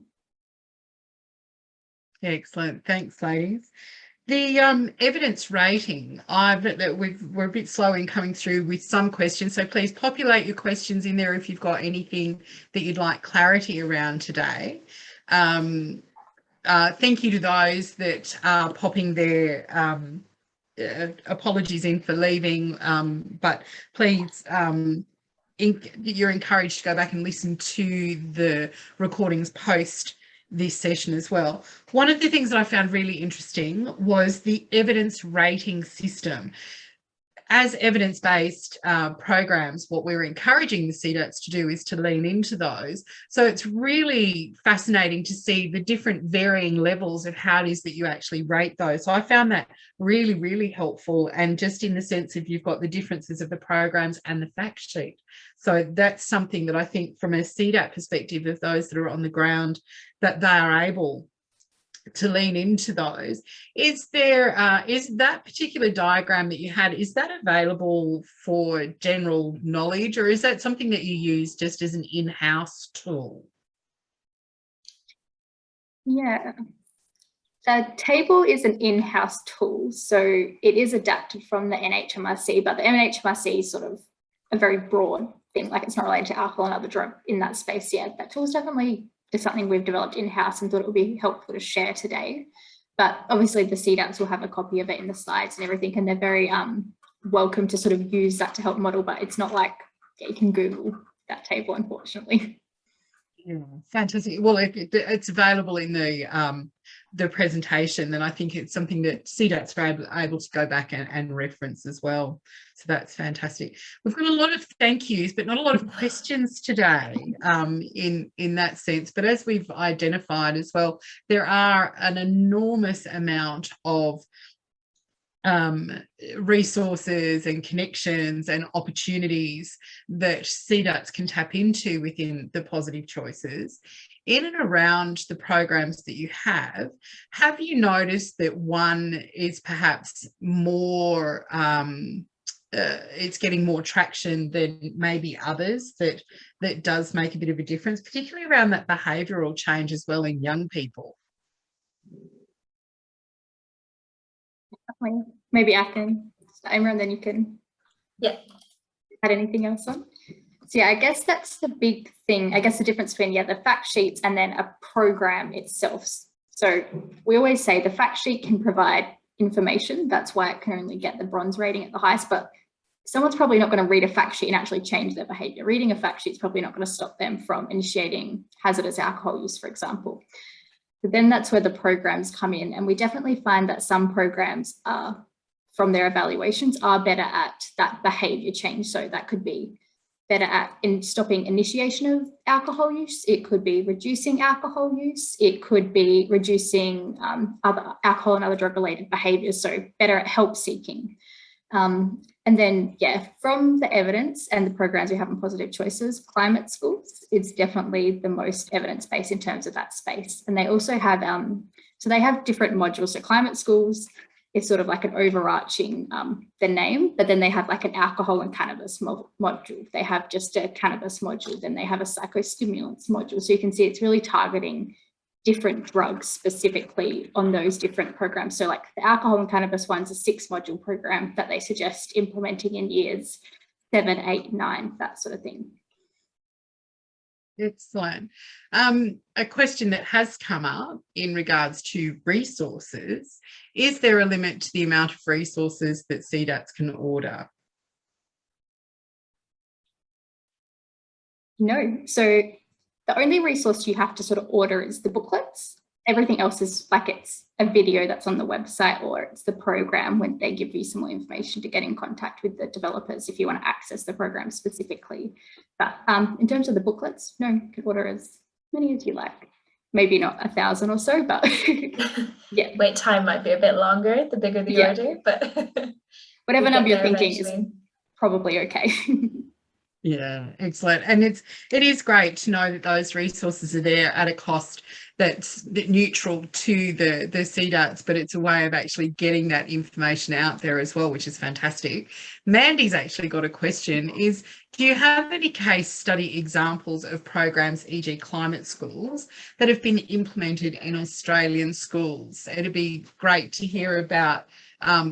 Excellent. Thanks, ladies. The evidence rating, we're a bit slow in coming through with some questions, so please populate your questions in there if you've got anything that you'd like clarity around today. Thank you to those that are popping their apologies in for leaving, but please, you're encouraged to go back and listen to the recordings post this session as well. One of the things that I found really interesting was the evidence rating system. As evidence-based programs, what we're encouraging the CDAPs to do is to lean into those. So it's really fascinating to see the different varying levels of how it is that you actually rate those. So I found that really, really helpful, and just in the sense of you've got the differences of the programs and the fact sheet. So that's something that I think from a CDAP perspective of those that are on the ground, that they are able to lean into those. Is there, is that particular diagram that you had, is that available for general knowledge, or is that something that you use just as an in-house tool? Yeah, the table is an in-house tool, so it is adapted from the NHMRC, but the NHMRC is sort of a very broad thing, like it's not related to alcohol and other drug in that space yet. That tool is definitely just something we've developed in-house and thought it would be helpful to share today. But obviously the CDAPs will have a copy of it in the slides and everything, and they're very welcome to sort of use that to help model, but it's not like you can Google that table, unfortunately. Yeah, fantastic. Well, if it's available in the presentation, then I think it's something that CDAPs are able to go back and reference as well. So that's fantastic. We've got a lot of thank yous, but not a lot of questions today in that sense. But as we've identified as well, there are an enormous amount of resources and connections and opportunities that CDATs can tap into within the positive choices. In and around the programs that you have you noticed that one is perhaps more, it's getting more traction than maybe others, that does make a bit of a difference, particularly around that behavioural change as well in young people? Maybe I can start, and then you can add anything else on. So yeah, I guess that's the big thing. I guess the difference between the fact sheets and then a program itself. So we always say the fact sheet can provide information. That's why it can only get the bronze rating at the highest, but someone's probably not going to read a fact sheet and actually change their behaviour. Reading a fact sheet is probably not going to stop them from initiating hazardous alcohol use, for example. But then that's where the programs come in. And we definitely find that some programs are, from their evaluations, are better at that behaviour change. So that could be better at stopping initiation of alcohol use. It could be reducing alcohol use. It could be reducing other alcohol and other drug-related behaviours. So better at help seeking. And then, from the evidence and the programs we have in positive choices, climate schools is definitely the most evidence-based in terms of that space. And they also have, so they have different modules. So climate schools is sort of like an overarching, the name, but then they have like an alcohol and cannabis module. They have just a cannabis module, then they have a psychostimulants module. So you can see it's really targeting different drugs specifically on those different programs. So like the alcohol and cannabis one's a 6-module program that they suggest implementing in years 7, 8, 9, that sort of thing. Excellent. A question that has come up in regards to resources, is there a limit to the amount of resources that CDATs can order? No. So the only resource you have to sort of order is the booklets. Everything else is like it's a video that's on the website, or it's the program when they give you some more information to get in contact with the developers if you want to access the program specifically. But in terms of the booklets, no, you can order as many as you like. Maybe not 1,000 or so, but yeah. Wait time might be a bit longer the bigger the order, but whatever number you're thinking eventually is probably okay. Yeah, excellent. And it is great to know that those resources are there at a cost that's neutral to the CDATs, but it's a way of actually getting that information out there as well, which is fantastic. Mandy's actually got a question, do you have any case study examples of programs, e.g. climate schools, that have been implemented in Australian schools? It'd be great to hear about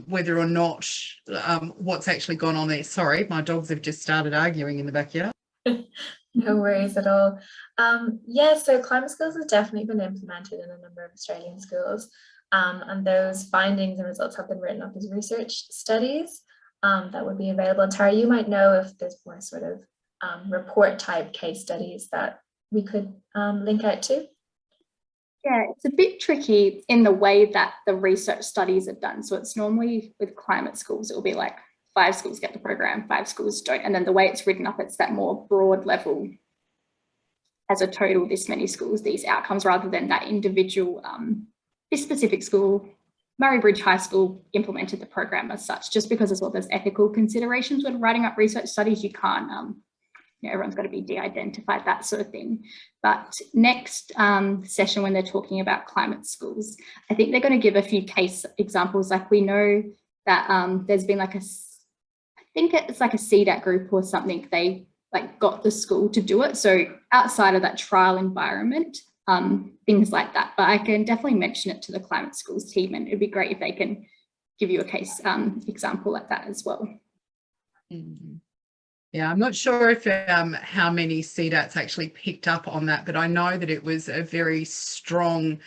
whether or not what's actually gone on there. Sorry, my dogs have just started arguing in the backyard. No worries at all. So climate schools have definitely been implemented in a number of Australian schools, and those findings and results have been written up as research studies that would be available. Tara, you might know if there's more sort of report type case studies that we could link out to. Yeah, it's a bit tricky in the way that the research studies are done. So it's normally with climate schools, it will be like 5 schools get the program, 5 schools don't. And then the way it's written up, it's that more broad level as a total, this many schools, these outcomes, rather than that individual, this specific school, Murray Bridge High School implemented the program as such, just because as well there's ethical considerations when writing up research studies. You can't, everyone's got to be de-identified, that sort of thing. But next session, when they're talking about climate schools, I think they're going to give a few case examples. Like we know that there's been like I think it's like a CDAT group or something, they like got the school to do it. So outside of that trial environment, things like that. But I can definitely mention it to the climate schools team, and it'd be great if they can give you a case example like that as well. Mm-hmm. Yeah, I'm not sure if how many CDATs actually picked up on that, but I know that it was a very strong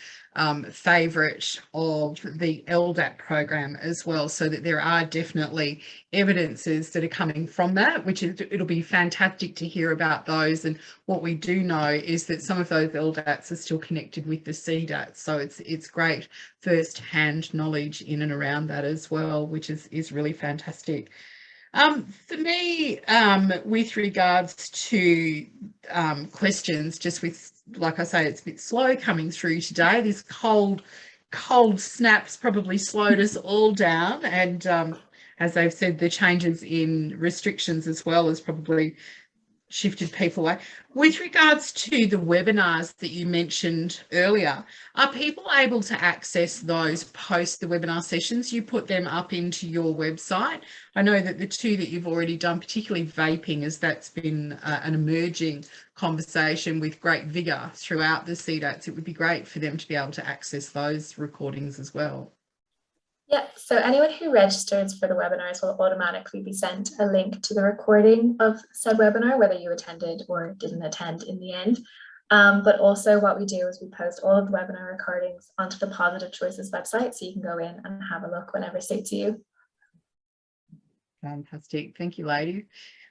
favourite of the LDAT program as well, so that there are definitely evidences that are coming from that, which is, it'll be fantastic to hear about those. And what we do know is that some of those LDATs are still connected with the CDATs, so it's great first-hand knowledge in and around that as well, which is really fantastic. For me, with regards to questions, just with, like I say, it's a bit slow coming through today. This cold cold snaps probably slowed us all down, and as they've said, the changes in restrictions as well has probably shifted people away. With regards to the webinars that you mentioned earlier, are people able to access those post the webinar sessions? You put them up into your website. I know that the two that you've already done, particularly vaping, as that's been an emerging conversation with great vigour throughout the CDATs, it would be great for them to be able to access those recordings as well. Yeah, so anyone who registers for the webinars will automatically be sent a link to the recording of said webinar, whether you attended or didn't attend in the end. But also what we do is we post all of the webinar recordings onto the Positive Choices website, so you can go in and have a look whenever suits you. Fantastic. Thank you, ladies.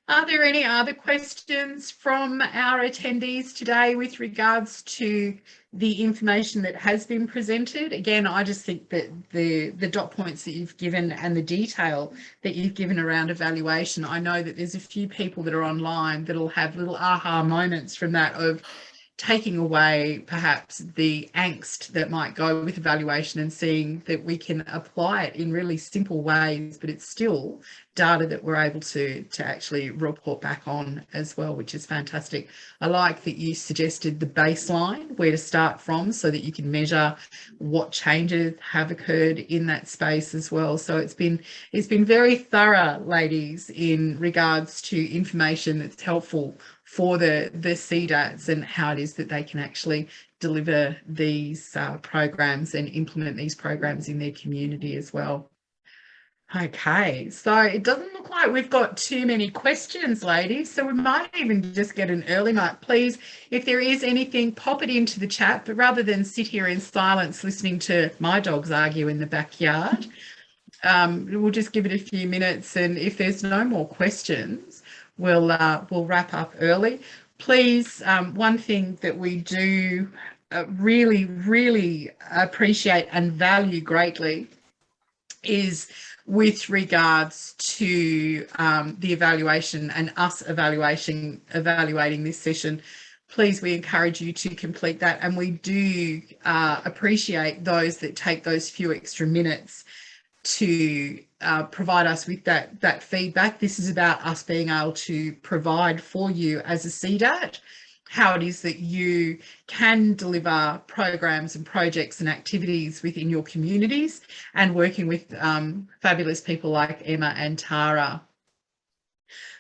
Are there any other questions from our attendees today with regards to the information that has been presented? Again, I just think that the dot points that you've given and the detail that you've given around evaluation, I know that there's a few people that are online that'll have little aha moments from that, of taking away perhaps the angst that might go with evaluation and seeing that we can apply it in really simple ways, but it's still data that we're able to actually report back on as well, which is fantastic. I like that you suggested the baseline, where to start from, so that you can measure what changes have occurred in that space as well. So it's been very thorough, ladies, in regards to information that's helpful for the CDATs and how it is that they can actually deliver these programs and implement these programs in their community as well. Okay, so it doesn't look like we've got too many questions, ladies, so we might even just get an early mark. Please, if there is anything, pop it into the chat, but rather than sit here in silence listening to my dogs argue in the backyard, we'll just give it a few minutes, and if there's no more questions, we'll wrap up early. Please, one thing that we do really appreciate and value greatly is with regards to the evaluation and us evaluating this session. Please, we encourage you to complete that, and we do appreciate those that take those few extra minutes to provide us with that feedback. This is about us being able to provide for you as a CDAT how it is that you can deliver programs and projects and activities within your communities, and working with fabulous people like Emma and Tara.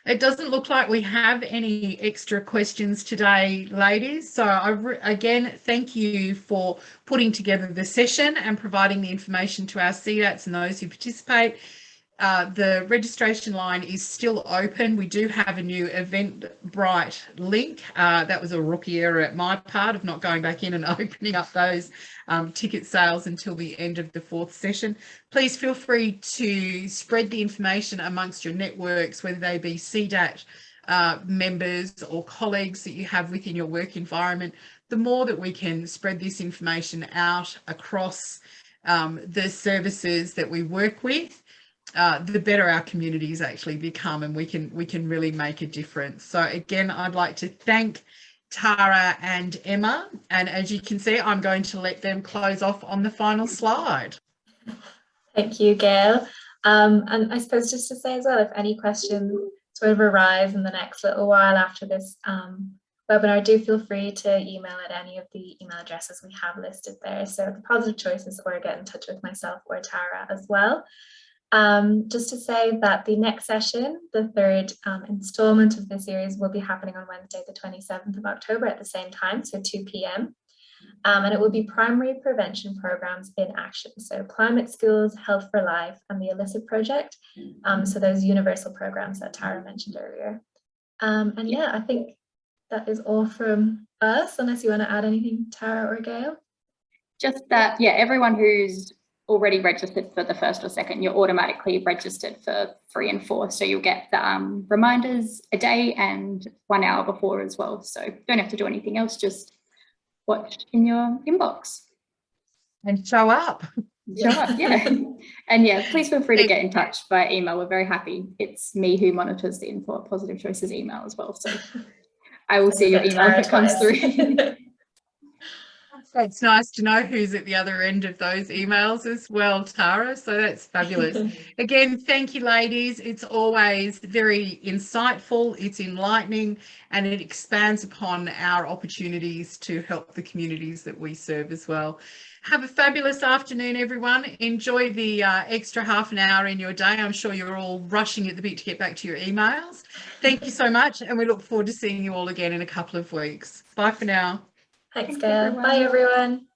It doesn't look like we have any extra questions today, ladies. So again, thank you for putting together the session and providing the information to our CDATs and those who participate. The registration line is still open. We do have a new Eventbrite link. That was a rookie error at my part of not going back in and opening up those ticket sales until the end of the 4th session. Please feel free to spread the information amongst your networks, whether they be CDAT members or colleagues that you have within your work environment. The more that we can spread this information out across the services that we work with, the better our communities actually become, and we can really make a difference. So again, I'd like to thank Tara and Emma, and as you can see, I'm going to let them close off on the final slide. Thank you, Gail. And I suppose just to say as well, if any questions sort of arise in the next little while after this webinar, do feel free to email at any of the email addresses we have listed there. So the Positive Choices, or get in touch with myself or Tara as well. Just to say that the next session, the 3rd installment of the series, will be happening on Wednesday, the 27th of October at the same time, so 2 p.m. And it will be primary prevention programs in action. So climate schools, health for life, and the illicit project. So those universal programs that Tara mentioned earlier. And yeah, I think that is all from us, unless you want to add anything, Tara or Gail. Just that, yeah, everyone who's already registered for the 1st or 2nd, you're automatically registered for 3 and 4. So you'll get the reminders a day and 1 hour before as well. So don't have to do anything else, just watch in your inbox. And show up. Show up, yeah. And yeah, please feel free to get in touch by email. We're very happy. It's me who monitors the info at Positive Choices email as well. So I will see your email if it comes through. It's nice to know who's at the other end of those emails as well, Tara. So that's fabulous. Again, thank you, ladies. It's always very insightful, it's enlightening, and it expands upon our opportunities to help the communities that we serve as well. Have a fabulous afternoon, everyone. Enjoy the extra half an hour in your day. I'm sure you're all rushing at the bit to get back to your emails. Thank you so much, and we look forward to seeing you all again in a couple of weeks. Bye for now. Thanks, Gail. Bye, everyone.